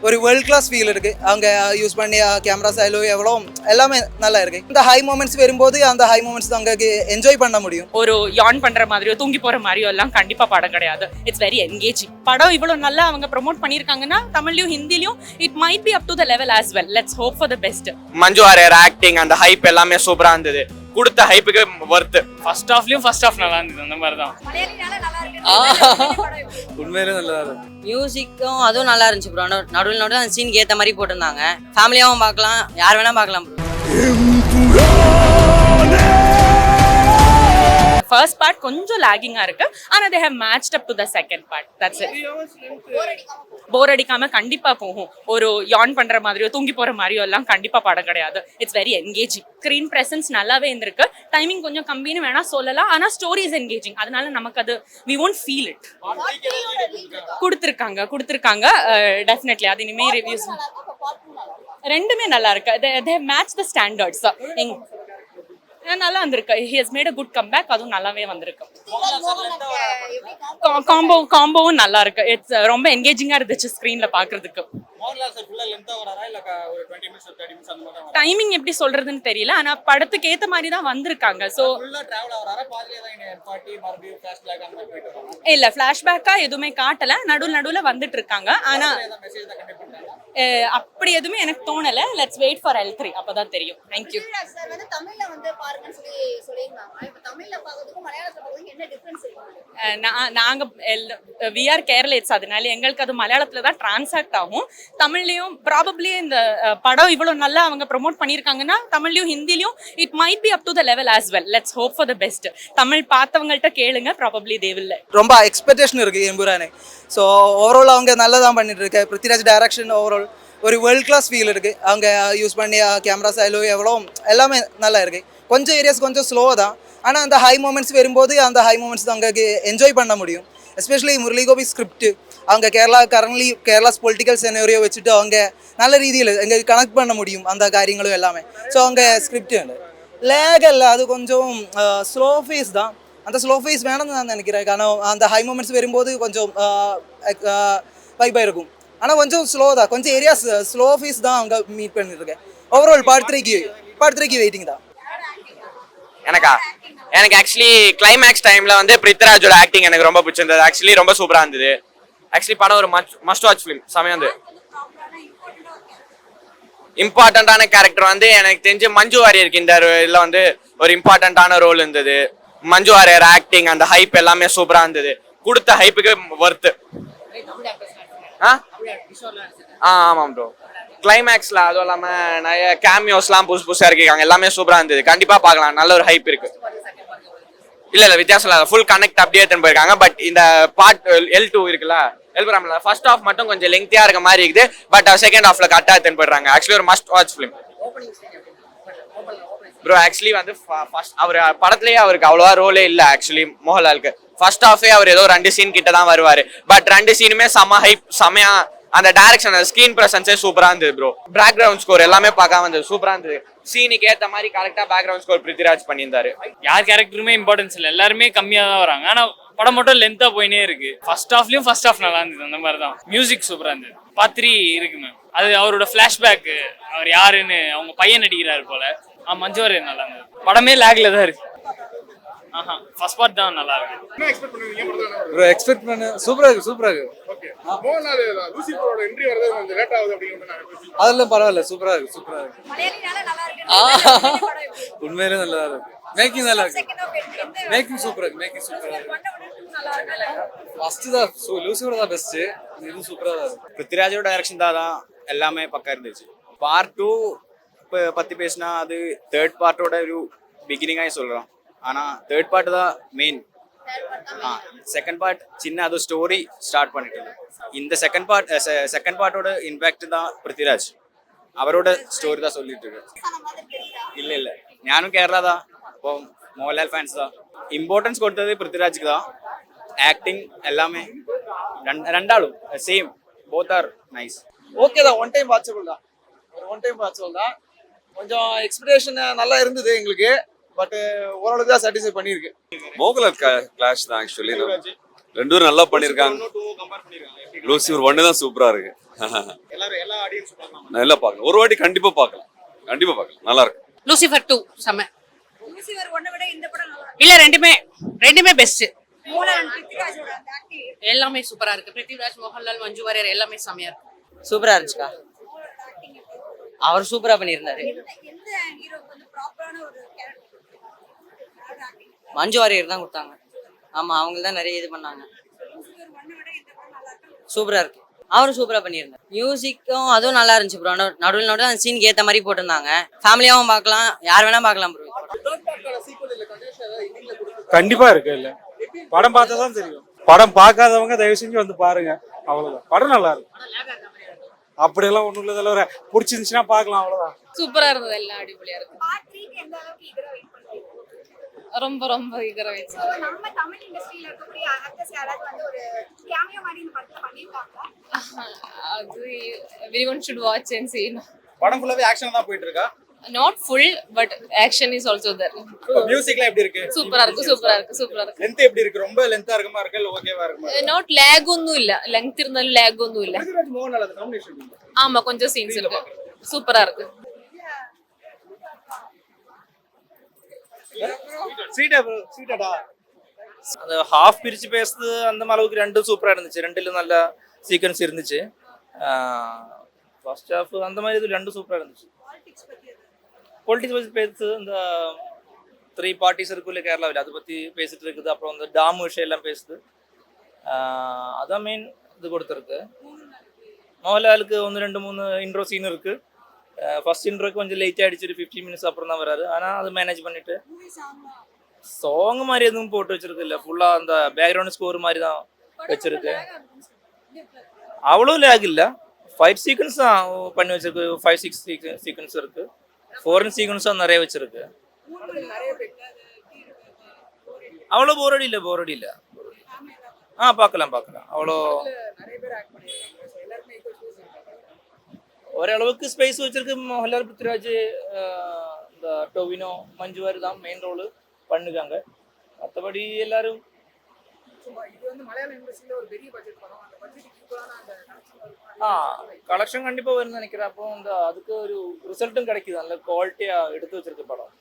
ஒரு world class feel இருக்குது. அவங்க யூஸ் பண்ணி கேமரா சைலோ எவ்வளோ எல்லாமே நல்லா இருக்குது. இந்த ஹை மூமெண்ட்ஸ் வரும்போது அந்த ஹை மூமெண்ட்ஸ் அங்கே என்ஜாய் பண்ண முடியும். ஒரு யான் பண்ற மாதிரியோ தூங்கி போற மாதிரியோ எல்லாம் கண்டிப்பா படம் கிடையாது. It's very engaging. படம் இவ்வளவு நல்லா அவங்க ப்ரோமோட் பண்ணிருக்காங்கன்னா தமிழ்லயும் ஹிந்திலயும் it might be up to the level as well. Let's hope for the best. Manju Warrier acting அந்த ஹைப் எல்லாமே சூப்பரா இருந்தது. கொடுத்த ஹைப்புக்கு வர்த். ஃபர்ஸ்ட் ஹாஃப் நல்லா இருந்தது. அந்த மாதிரி தான் உண்மையிலே நல்லா இருக்கு. மியூசிக்கும் அதுவும் நல்லா இருந்துச்சு ப்ரோ. நடுவில் அந்த சீனுக்கு ஏற்ற மாதிரி போட்டிருந்தாங்க. ஃபேமிலியாகவும் பார்க்கலாம், யார் வேணா பார்க்கலாம் ப்ரோ. ஃபர்ஸ்ட் பார்ட் கொஞ்சம் லாகிங்கா இருக்கு. ஆனா they have matched up to the second part. That's it. போர் அடிக்காம கண்டிப்பா போகும். ஒரு யான் பண்ற மாதிரியோ தூங்கி போற மாதிரியோ எல்லாம் கண்டிப்பா படம் கிடையாது. It's very engaging. Screen presence நல்லாவே இருந்திருக்கு. டைமிங் கொஞ்சம் கம்மின்னு வேணா சொல்லலாம். ஆனா ஸ்டோரி இஸ் என்கேஜிங். அதனால நமக்கு அது we won't feel it. கொடுத்திருக்காங்க டெஃபினெட்லி. அது இனிமே ரிவ்யூஸ் ரெண்டுமே நல்லா இருக்கு. they have matched the standards. நல்லா வந்திருக்கு. he has made a good comeback. அதுவும் நல்லாவே வந்திருக்கு. காம்போவும் நல்லா இருக்கு. இட்ஸ் ரொம்ப என்கேஜிங்கா இருந்துச்சு ஸ்கிரீன்ல பாக்குறதுக்கு. டைமிங் எப்படி சொல்றதுன்னு தெரியல. ஆனா படத்துக்கு ஏத்த மாதிரி தான் வந்திருக்காங்க. சோ இல்ல பிளாஷ்பேக்கா எதுவுமே காட்டல. நடுவுல வந்துட்டு இருக்காங்க. ஆனா அப்படி எதுவுமே எனக்கு தோணல. லெட்ஸ் வெயிட் ஃபார் L3 அப்பதான் தெரியும். Thank you. நாங்க we are கேரளேட்ஸ். அதனால எங்களுக்கு அது மலையாளத்துல தான் டிரான்சாக்ட் ஆகும். தமிழ்லயும் ப்ராபப்ளி இந்த படம் இவ்வளவு நல்லா அவங்க ப்ரோமோட் பண்ணிருக்காங்கன்னா தமிழ்லயும் ஹிந்திலயும் it might be up to the level as well. Let's hope for the best. Tamil பார்த்தவங்கள்ட்ட கேளுங்க. Probably they will. ரொம்ப எக்ஸ்பெக்டேஷன் இருக்கு எம்புரானே. ஸோ ஓவரால் அவங்க நல்லா தான் பண்ணிட்டு இருக்கு. பிருத்திராஜ் டைரக்ஷன் ஓவரால் ஒரு வேர்ல்ட் கிளாஸ் ஃபீல் இருக்குது. அவங்க யூஸ் பண்ணி கேமரா சைலோ எவ்வளோ எல்லாமே நல்லா இருக்குது. கொஞ்சம் ஏரியாஸ் கொஞ்சம் ஸ்லோவாக தான். ஆனால் அந்த ஹை மூமெண்ட்ஸ் வரும்போது அந்த ஹை மூமெண்ட்ஸ் அங்கே என்ஜாய் பண்ண முடியும். எஸ்பெஷலி முரளி கோபி ஸ்கிரிப்ட் அவங்க கேரளாஸ் பொலிட்டிக்கல் செனரியோ வச்சுட்டு அவங்க நல்ல ரீதியில் எங்கே கனெக்ட் பண்ண முடியும் அந்த காரியங்களும் எல்லாமே. ஸோ அவங்க ஸ்கிரிப்ட் லேக் இல்லை, அது கொஞ்சம் ஸ்லோ ஃபேஸ் தான். அந்த ஸ்லோ ஃபேஸ் வேணும்னு நான் நினைக்கிறேன். காரணம் அந்த ஹை மூமெண்ட்ஸ் வரும்போது கொஞ்சம் வைப்பாக இருக்கும். ஆனால் கொஞ்சம் ஸ்லோ தான். கொஞ்சம் ஏரியாஸ் ஸ்லோ ஃபேஸ் தான் அவங்க மீட் பண்ணிட்டுருக்கேன். ஓவரால் பார்ட் த்ரீக்கு வெயிட்டிங் தான். எனக்கு ஆக்சுவலி கிளைமேக்ஸ் டைம்ல வந்து பிருத்திராஜோட ஆக்டிங் எனக்கு ரொம்ப பிடிச்சிருந்தது. ஆக்சுவலி ரொம்ப சூப்பரா இருந்தது. ஆக்சுவலி படம் ஒரு மஸ்ட் வாட்ச் ஃபிலிம். சமயம் வந்து இம்பார்ட்டன்டான கேரக்டர் வந்து எனக்கு தெரிஞ்சு மஞ்சு வாரியருக்கு இந்த இதில் வந்து ஒரு இம்பார்ட்டன்டான ரோல் இருந்தது. மஞ்சு வாரியர் ஆக்டிங் அந்த ஹைப் எல்லாமே சூப்பரா இருந்தது. கொடுத்த ஹைப்புக்கு வர்த். ஆமாம் ப்ரோ. கிளைமேக்ஸ்ல அதுவும் இல்லாம நிறைய கேமியோஸ்லாம் புதுசா இருக்காங்க. எல்லாமே சூப்பரா இருந்தது. கண்டிப்பா பார்க்கலாம். நல்ல ஒரு ஹைப் இருக்கு. இல்ல வித்தியாசம் இல்ல. ஃபுல் கனெக்ட் அப்படியே எடுத்துன்னு போயிருக்காங்க. பட் இந்த பார்ட் L2 இருக்குல்ல, L1 ஃபர்ஸ்ட் ஹாஃப் மட்டும் கொஞ்சம் லெங்க்தியா இருக்க மாதிரி இருக்குது. பட் செகண்ட் ஹாஃப்ல கரெக்டா எடுத்துன்னு போயிடுறாங்க. ஆக்சுவலி ஒரு must watch film bro. Actually வந்து அவர் படத்துலயே அவருக்கு அவ்வளவா ரோலே இல்ல. ஆக்சுவலி மோகன்லாலுக்கு ஃபர்ஸ்ட் ஹாஃபே அவர் ஏதோ 2 சீன் கிட்ட தான் வருவாரு. பட் 2 சீனுமே செம ஹைப், செமையா அந்த டைரக்ஷன், அந்த ஸ்கிரீன் பிரசன்ஸே சூப்பரா இருந்தது ப்ரோ. பேக்ரவுண்ட் ஸ்கோர் எல்லாமே பார்க்காம இருந்தது. சூப்பரா இருந்தது. சீனுக்கு ஏத்த மாதிரி கரெக்டா பேக்ரவுண்ட் ஸ்கோர் பிருத்திராஜ் பண்ணியிருந்தாரு. யார் கேரக்டருமே இம்பார்ட்டன்ஸ் இல்லை. எல்லாருமே கம்மியா தான் வராங்க. ஆனா படம் மட்டும் லென்த்தா போயினே இருக்கு. ஃபர்ஸ்ட் ஹாஃப் நல்லா இருந்தது. அந்த மாதிரி தான். மியூசிக் சூப்பரா இருந்தது. பார்ட் 3 இருக்கு மேம். அது அவரோட பிளாஷ்பேக். அவர் யாருன்னு அவங்க பையன் நடிக்கிறாரு போல. மஞ்சு வாரியர் நல்லா இருந்தது. படமே லேக்ல தான் இருக்கு. ஃபர்ஸ்ட் பார்ட் தான் நல்லா இருக்கு. என்ன எக்ஸ்பெக்ட் பண்ணுவீங்க படத்துல? ப்ரோ எக்ஸ்பெக்ட் பண்ண சூப்பரா இருக்கு. ஓகே. மோகன்லால் லூசி ப்ரோட என்ட்ரி வரது கொஞ்சம் லேட் ஆகுது அப்படிங்கறது நான் பேசுறேன். அதெல்லாம் பரவாயில்ல. சூப்பரா இருக்கு. மலையாளினால நல்லா இருக்கு. உண்மையிலே நல்லா இருக்கு. மேக்கிங் நல்லா இருக்கு. மேக்கிங் சூப்பரா இருக்கு. ஃபர்ஸ்ட் தான் லூசியோட தான் பெஸ்ட். இது சூப்பரா இருக்கு. பிருத்திராஜோட டைரக்ஷன் தான் எல்லாமே பக்கா இருந்துச்சு. பார்ட் 2 பத்தி பேசினா அது தேர்ட் பார்ட்டோட ஒரு பிகினிங்காக சொல்கிறோம். ஆனால் தேர்ட் பார்ட் தான் மெயின். செகண்ட் பார்ட் சின்ன அது ஸ்டோரி ஸ்டார்ட் பண்ணிட்டு இந்த செகண்ட் பார்ட்டோட இம்பேக்ட் தான் பிருத்திராஜ் அவரோட ஸ்டோரி தான் சொல்லிட்டு இருக்கு. இல்லை ஞானும் கேரளா தான். இப்போ மோகன்லால் ஃபேன்ஸ் தான். இம்பார்ட்டன்ஸ் கொடுத்தது பிருத்திராஜுக்கு தான். ஆக்டிங் எல்லாமே ரெண்டாலும் same. Both are nice. Okay தான். ஒன் டைம் வாட்சபிள் தான். கொஞ்சம் எக்ஸ்பெக்டேஷன் நல்லா இருந்தது எங்களுக்கு. பட் ஓரளவுக்கு தான் சாட்டிஸ்ஃபை பண்ணியிருக்கு. மோகன்லால் கிளாஷ் தான் ஆக்சுவலி. ரெண்டு பேரும் நல்லா பண்ணியிருக்காங்க. கம்பேர் பண்ணிருக்காங்க. லூசிஃபர் 1 தான் சூப்பரா இருக்கு. எல்லாரும் எல்லா ஆடியன்ஸும் பார்க்கலாம். நல்லா பார்க்கலாம், ஒரு வாட்டி கண்டிப்பா பார்க்கலாம், நல்லா இருக்கு. லூசிஃபர் 2 செம. லூசிஃபர் 1 விட இந்த படம் நல்லா இல்ல ரெண்டுமே பெஸ்ட். மூலன் பிருத்திவிராஜோட அந்த ஆக்டிங் எல்லாமே சூப்பரா இருக்கு. பிருத்திவிராஜ், மோகன்லால், மஞ்சு வாரியர் எல்லாமே செமையா இருக்கு. சூப்பரா இருந்துச்சுக்கா. அவர் சூப்பரா பண்ணியிருந்தாரு. எந்த ஹீரோக்கு வந்து ப்ராப்பரான ஒரு கேரக்டர் ஆக்டிங் மஞ்சு வாரியர் தான் கொடுத்தாங்க. ஆமா, அவங்க தான் நிறைய இது பண்ணாங்க. லூசிஃபர் 1 விட இந்த படம் நல்லா இருக்கு. சூப்பரா இருக்கு. அவரும் சூப்பரா பண்ணியிருந்தார். மியூசிக்கும் அதுவும் நல்லா இருந்துச்சு ப்ரோ. நடுவில் அந்த சீனுக்கு ஏற்ற மாதிரி போட்டிருந்தாங்க. ஃபேமிலியாவும் பார்க்கலாம், யார் வேணா பார்க்கலாம் ப்ரோ. கண்டிப்பா இருக்கு. இல்ல படம் பார்த்தா தான் தெரியும். படம் பார்க்காதவங்க தயவு செஞ்சு வந்து பாருங்க, அவ்வளவுதான். படம் நல்லா இருக்கு. அப்படியெல்லாம் ஒண்ணும் இல்ல, தலைவர பிடிச்சிருந்துச்சுன்னா பார்க்கலாம், அவ்வளவுதான். சூப்பரா இருந்தது, எல்லாம் அடிப்பொலியா இருக்கு. பார்ட் 3 க்கு எந்த அளவுக்கு ஈகரா வெயிட் பண்றீங்க? ரொம்ப ஈகரா வெயிட். So, நம்ம தமிழ் இண்டஸ்ட்ரியில இருக்கக்கூடிய ஆக்டர்ஸ் யாராவது வந்து ஒரு கேமியோ மாதிரி இந்த படத்துல பண்ணிருக்காங்களா? அது everyone should watch and see. படம் ஃபுல்லாவே ஆக்ஷன் தான் போயிட்டு இருக்கா? Not full, but action is also there. மியூசிக்லாம் எப்படி இருக்கு? சூப்பரா இருக்கு. லென்த் எப்படி இருக்கு? ரொம்ப லென்த்தா இருக்குமா இருக்கு, இல்ல ஓகேவா இருக்குமா? Not lag ஒன்னும் இல்ல. லெங்த் இருந்தாலும் lag ஒன்னும் இல்ல. பிருத்திவிராஜ் மோகன்லால் அது காம்பினேஷன். ஆமா, கொஞ்சம் சீன்ஸ் இருக்கு. சூப்பரா இருக்கு. ஸ்வீட்டா அந்த ஹாஃப் பிரிச்சு பேசுறது அந்த அளவுக்கு ரெண்டும் சூப்பரா இருந்துச்சு. ரெண்டுல நல்ல சீக்வன்ஸ் இருந்துச்சு. ஃபர்ஸ்ட் ஹாஃப் அந்த மாதிரி இது ரெண்டும் சூப்பரா இருந்துச்சு. பொலிட்டிக்ஸ் பத்தி பேசுறது, இந்த 3 பார்ட்டிஸ் இருக்குல்ல கேரளாவில், அதை பத்தி பேசிட்டு இருக்குது. அப்புறம் இந்த டாம் விஷயம் எல்லாம் பேசுது. அதான் மெயின் இது கொடுத்துருக்கு. மோகன்லாலுக்கு 1 2 3 இன்ட்ரோ சீன் இருக்கு. ஃபர்ஸ்ட் இன்ட்ரோக்கு கொஞ்சம் லேட் ஆயிடுச்சு, ஒரு 15 மினிட்ஸ் அப்புறம் தான் வராரு. ஆனால் அது மேனேஜ் பண்ணிட்டு சாங் மாதிரி எதுவும் போட்டு வச்சிருக்கு இல்லை, ஃபுல்லாக அந்த பேக்ரவுண்ட் ஸ்கோர் மாதிரி தான் வச்சிருக்கு. அவ்வளோ லேக் இல்லை. ஃபைட் சீக்வன்ஸ் தான் பண்ணி வச்சிருக்கு. 5-6 சீக்வன்ஸ் இருக்கு. ஃபாரின் சீக்வன்ஸும் நிறைய வச்சிருக்கு. அவ்வளோ போர் அடி இல்லை. பார்க்கலாம். அவ்வளோ ஓரளவுக்கு ஸ்பேஸ் வச்சிருக்கு. மோகன்லால், பிருத்திவிராஜ், இந்த டொவினோ, மஞ்சு வாரியர் தான் மெயின் ரோல் பண்ணுறாங்க. மற்றபடி எல்லாரும் கலெக்ஷன் கண்டிப்பாக வரும்னு நினைக்கிறேன். அப்போ இந்த அதுக்கு ஒரு ரிசல்ட்டும் கிடைக்குது. நல்ல குவாலிட்டியாக எடுத்து வச்சிருக்க படம்.